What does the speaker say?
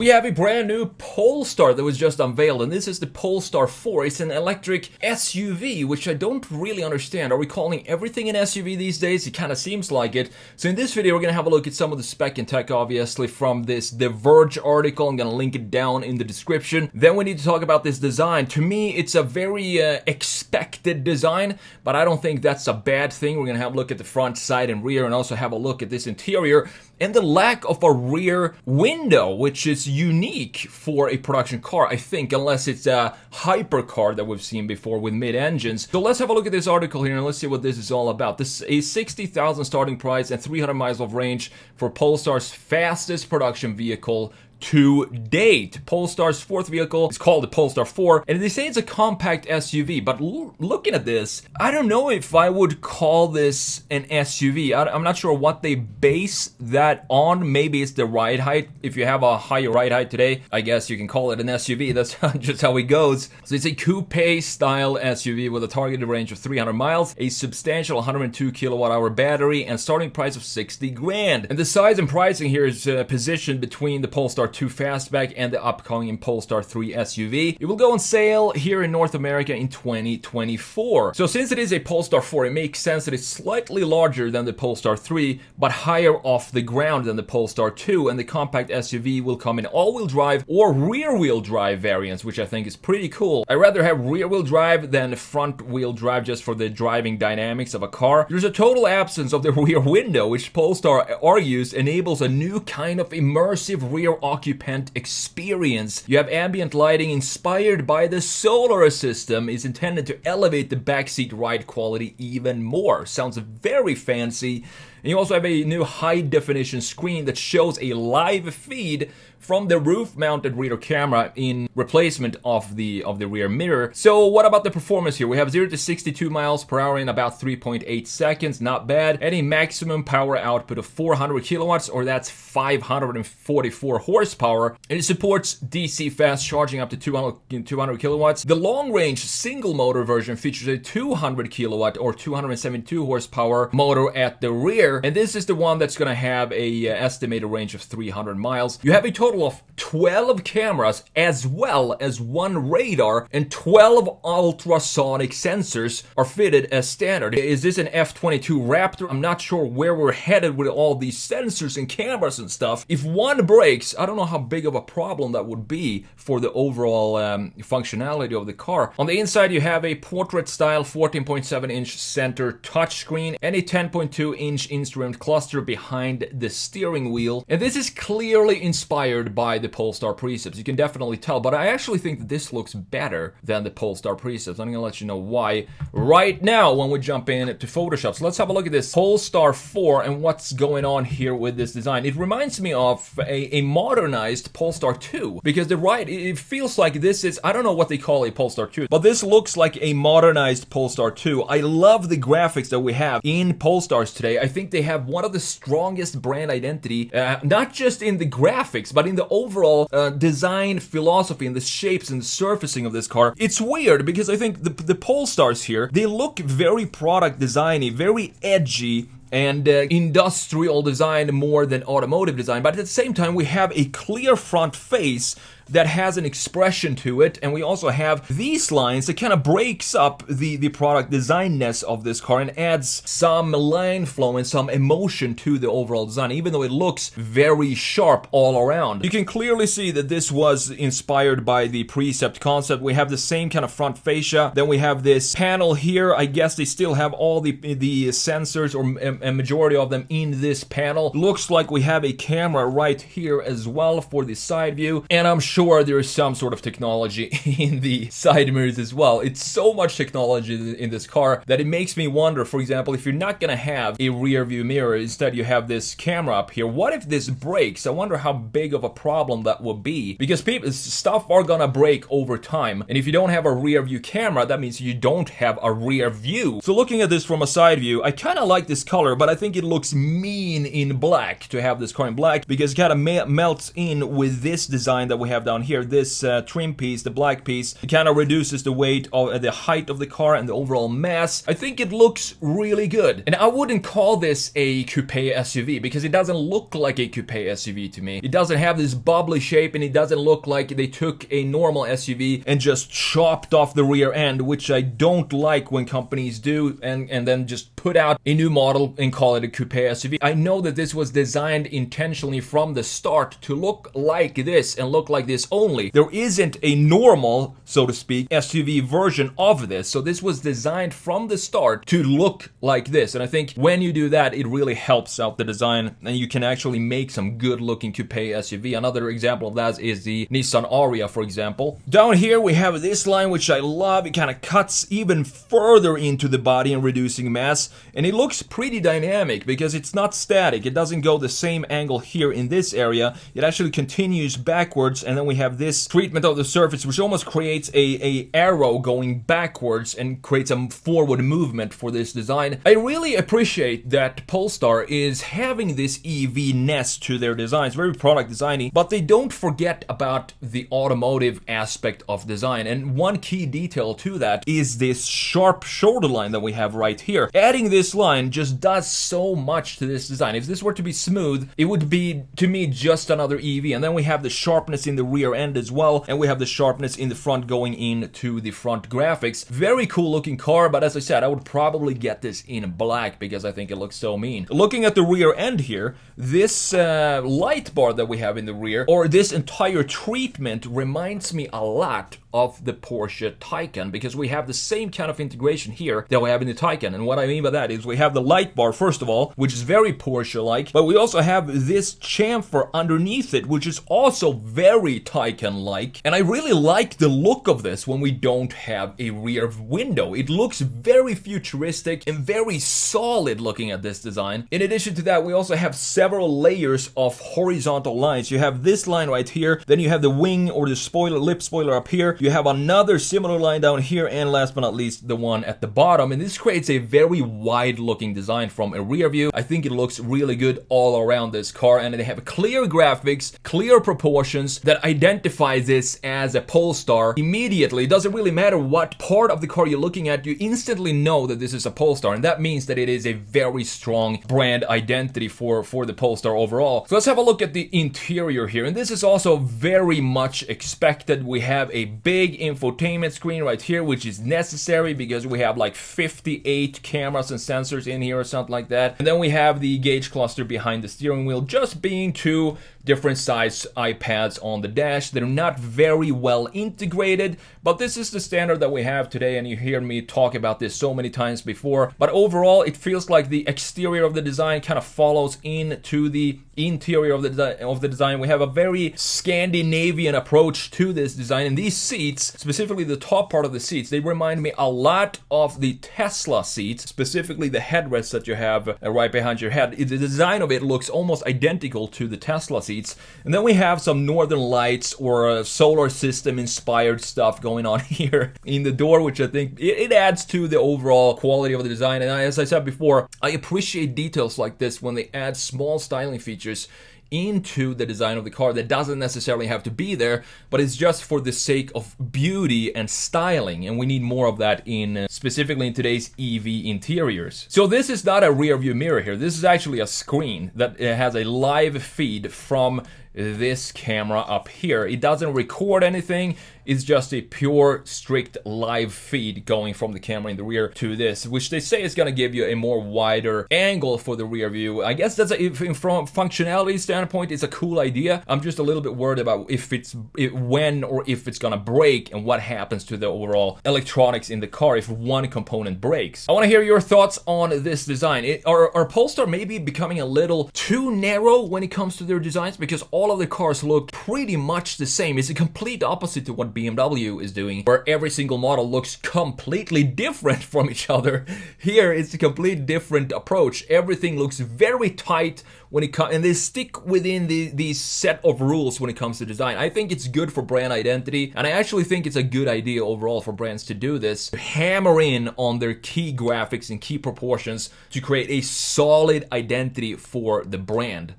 We have a brand new Polestar that was just unveiled, and this is the Polestar 4. It's an electric SUV, which I don't really understand. Are we calling everything an SUV these days? It kind of seems like it. So in this video, we're going to have a look at some of the spec and tech, obviously, from this The Verge article. I'm going to link it down in the description. Then we need to talk about this design. To me, it's a very expected design, but I don't think that's a bad thing. We're going to have a look at the front, side, and rear, and also have a look at this interior and the lack of a rear window, which is unique for a production car, I think, unless it's a hypercar that we've seen before with mid-engines. So let's have a look at this article here and let's see what this is all about. This is a $60,000 starting price and 300 miles of range for Polestar's fastest production vehicle to date. Polestar's fourth vehicle is called the Polestar 4, and they say it's a compact SUV, but looking at this, I don't know if I would call this an SUV. I'm not sure what they base that on. Maybe it's the ride height. If you have a higher ride height today, I guess you can call it an SUV. That's just how it goes. So it's a coupe style SUV with a targeted range of 300 miles, a substantial 102 kilowatt hour battery, and starting price of 60 grand. And the size and pricing here is positioned between the Polestar 2 Fastback and the upcoming Polestar 3 SUV. It will go on sale here in North America in 2024. So since it is a Polestar 4, it makes sense that it's slightly larger than the Polestar 3, but higher off the ground than the Polestar 2, and the compact SUV will come in all-wheel drive or rear-wheel drive variants, which I think is pretty cool. I'd rather have rear-wheel drive than front-wheel drive just for the driving dynamics of a car. There's a total absence of the rear window, which Polestar argues enables a new kind of immersive rear occupant experience. You have ambient lighting inspired by the solar system, is intended to elevate the backseat ride quality even more. Sounds very fancy. And you also have a new high-definition screen that shows a live feed from the roof-mounted rear camera in replacement of the rear mirror. So what about the performance here? We have 0 to 62 miles per hour in about 3.8 seconds, not bad. And a maximum power output of 400 kilowatts, or that's 544 horsepower. And it supports DC fast charging up to 200 kilowatts. The long-range single-motor version features a 200 kilowatt or 272 horsepower motor at the rear. And this is the one that's going to have a estimated range of 300 miles. You have a total of 12 cameras as well as one radar, and 12 ultrasonic sensors are fitted as standard. Is this an F-22 Raptor? I'm not sure where we're headed with all these sensors and cameras and stuff. If one breaks, I don't know how big of a problem that would be for the overall functionality of the car. On the inside, you have a portrait-style 14.7-inch center touchscreen and a 10.2-inch instrument cluster behind the steering wheel. And this is clearly inspired by the Polestar precepts. You can definitely tell, but I actually think that this looks better than the Polestar precepts. I'm going to let you know why right now when we jump in to Photoshop. So let's have a look at this Polestar 4 and what's going on here with this design. It reminds me of a modernized Polestar 2, because it feels like this is, I don't know what they call a Polestar 2, but this looks like a modernized Polestar 2. I love the graphics that we have in Polestars today. I think they have one of the strongest brand identity, not just in the graphics, but in the overall design philosophy and the shapes and the surfacing of this car. It's weird because I think the Polestars here, they look very product designy, very edgy, and industrial design more than automotive design, but at the same time we have a clear front face that has an expression to it, and we also have these lines that kind of breaks up the product designness of this car and adds some line flow and some emotion to the overall design, even though it looks very sharp all around. You can clearly see that this was inspired by the Precept concept. We have the same kind of front fascia, then we have this panel here. I guess they still have all the sensors, or a majority of them, in this panel. Looks like we have a camera right here as well for the side view, and I'm sure there is some sort of technology in the side mirrors as well. It's so much technology in this car that it makes me wonder, for example, if you're not gonna have a rear view mirror, instead you have this camera up here, what if this breaks? I wonder how big of a problem that would be, because stuff are gonna break over time, and if you don't have a rear view camera, that means you don't have a rear view. So looking at this from a side view, I kind of like this color, but I think it looks mean in black to have this car in black, because it kind of melts in with this design that we have down here, this trim piece, the black piece, it kind of reduces the weight of the height of the car and the overall mass. I think it looks really good. And I wouldn't call this a coupe SUV because it doesn't look like a coupe SUV to me. It doesn't have this bubbly shape, and it doesn't look like they took a normal SUV and just chopped off the rear end, which I don't like when companies do, and then just put out a new model and call it a coupe SUV. I know that this was designed intentionally from the start to look like this and look like this only. There isn't a normal, so to speak, SUV version of this. So this was designed from the start to look like this. And I think when you do that, it really helps out the design, and you can actually make some good looking coupe SUV. Another example of that is the Nissan Ariya, for example. Down here we have this line, which I love. It kind of cuts even further into the body and reducing mass, and it looks pretty dynamic because it's not static. It doesn't go the same angle here in this area. It actually continues backwards, and then we have this treatment of the surface which almost creates a arrow going backwards and creates a forward movement for this design. I really appreciate that Polestar is having this EV-ness to their designs, very product designy, but they don't forget about the automotive aspect of design. And one key detail to that is this sharp shoulder line that we have right here. Adding this line just does so much to this design. If this were to be smooth, it would be, to me, just another EV. And then we have the sharpness in the rear end as well, and we have the sharpness in the front going into the front graphics. Very cool looking car, but as I said, I would probably get this in black because I think it looks so mean. Looking at the rear end here, this light bar that we have in the rear, or this entire treatment, reminds me a lot of the Porsche Taycan, because we have the same kind of integration here that we have in the Taycan. And what I mean by that is we have the light bar, first of all, which is very Porsche-like, but we also have this chamfer underneath it, which is also very Taycan-like. And I really like the look of this when we don't have a rear window. It looks very futuristic and very solid looking at this design. In addition to that, we also have several layers of horizontal lines. You have this line right here, then you have the wing or the spoiler, lip spoiler up here. You have another similar line down here, and last but not least, the one at the bottom. And this creates a very wide looking design from a rear view. I think it looks really good all around this car, and they have clear graphics, clear proportions that identify this as a Polestar immediately. It doesn't really matter what part of the car you're looking at, you instantly know that this is a Polestar, and that means that it is a very strong brand identity for the Polestar overall. So let's have a look at the interior here, and this is also very much expected. We have a big infotainment screen right here, which is necessary because we have like 58 cameras and sensors in here or something like that. And then we have the gauge cluster behind the steering wheel, just being two different size iPads on the dash. They're not very well integrated, but this is the standard that we have today, and you hear me talk about this so many times before. But overall, it feels like the exterior of the design kind of follows into the interior of the design. We have a very Scandinavian approach to this design, and these seats, specifically the top part of the seats, they remind me a lot of the Tesla seats, specifically the headrest that you have right behind your head. The design of it looks almost identical to the Tesla seats. And then we have some Northern Lights or solar system inspired stuff going on here in the door, which I think it adds to the overall quality of the design. And as I said before, I appreciate details like this when they add small styling features into the design of the car that doesn't necessarily have to be there, but it's just for the sake of beauty and styling, and we need more of that in specifically in today's EV interiors. So this is not a rear view mirror here. This is actually a screen that has a live feed from this camera up here. It doesn't record anything. It's just a pure, strict live feed going from the camera in the rear to this, which they say is going to give you a more wider angle for the rear view. I guess that's from functionality standpoint, it's a cool idea. I'm just a little bit worried about when or if it's going to break and what happens to the overall electronics in the car if one component breaks. I want to hear your thoughts on this design. Are Polestar maybe becoming a little too narrow when it comes to their designs? Because all of the cars look pretty much the same. It's a complete opposite to what BMW is doing, where every single model looks completely different from each other. Here, it's a complete different approach. Everything looks very tight when it comes, and they stick within these set of rules when it comes to design. I think it's good for brand identity, and I actually think it's a good idea overall for brands to do this, hammer in on their key graphics and key proportions to create a solid identity for the brand.